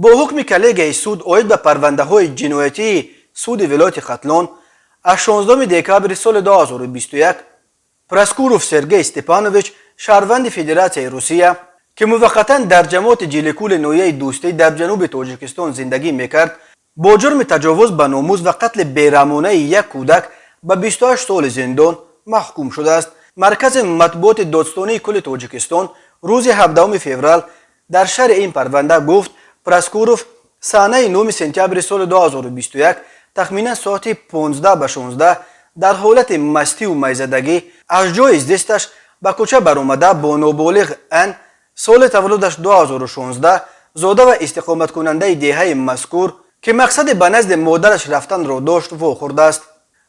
با حکم کلیگه سود اوید به پرونده های جنایتی سود ولایت ختلان از 16 دکبر سال 2021 پراسکوروف سرگئی استپانویچ شهروند فدراسیون روسیه که موقتا در جماعت جیلیکول نویه دوستی در جنوب تاجیکستان زندگی میکرد با جرم تجاوز به ناموس و قتل بیرحمانه یک کودک به 28 سال زندان محکوم شده است. مرکز مطبوعات دادستانی کل تاجیکستان روز 17 فوریه در شرح این پرونده گفت پراسکوروف سانه 9 سپتامبر سال 2021 تخمینا ساعت 15 به 16 در حالت مستی و میزدگی از جای زیستش به کوچه برآمده با نابالغ ان سال تولدش 2016 زاده و استقامت کننده دهه مذکور که مقصد به نزد مادرش رفتن را داشت واخورده است.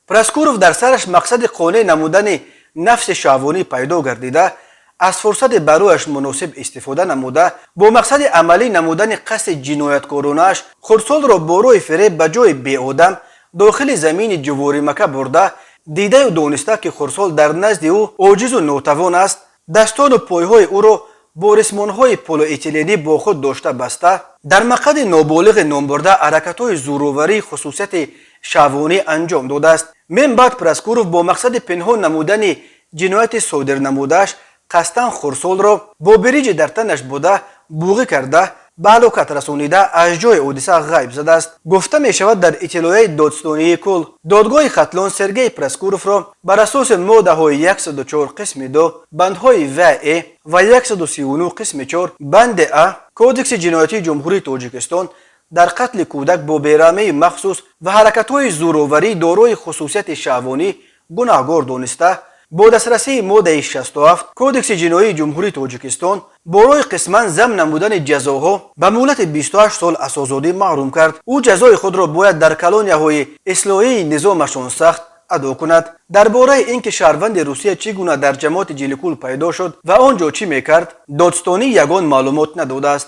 پراسکوروف در سرش مقصد قانع نمودن نفس شهوانی پیدا گردیده از فرصت برایش مناسب استفاده نموده با مقصد عملی نمودن قصد جنایتکارانه‌اش خردسال را با روی فریب به جای بی آدم داخل زمین جواریمکه برده دیده و دانسته که خردسال در نزد او عاجز و ناتوان است دستان و پایهای او را با رسمانهای پولوئتیلنی با خود داشته بسته در مقصد نابالغ نام برده حرکت‌های زورآوری خصوصیت شهوانی انجام داده است. من بعد پراسکوروف با مقصد پنهان نمودن جنایت صادر نمودهش قصداً خردسال را با بریج در تنش بوده بوغی کرده به هلاکت رسانیده از جای حادثه غیب زده است. گفته می شود در اطلاعیه دادستانی کل دادگاه ختلان سرگئی پراسکوروف را بر اساس ماده های 104 قسم 2 بندهای و ای و 139 قسم 4 بند ا کودکس جنایتی جمهوری تاجیکستان در قتل کودک با بیرحمی مخصوص و حرکت‌های زورآوری دارای خصوصیت شهوانی گناهکار دانسته با دسترسی ماده 67 کودکس جنایی جمهوری تاجیکستان برای قسما ضمن نمودن جزاها به مهلت 28 سال از آزادی محروم کرد. او جزای خود را باید در کلانی‌های اصلاحی نظامشان سخت ادا کند. درباره اینکه شهروند روسیه چگونه در جماعت جیلیکول پیدا شد و آنجا چی میکرد دادستانی یگان معلومات نداده است.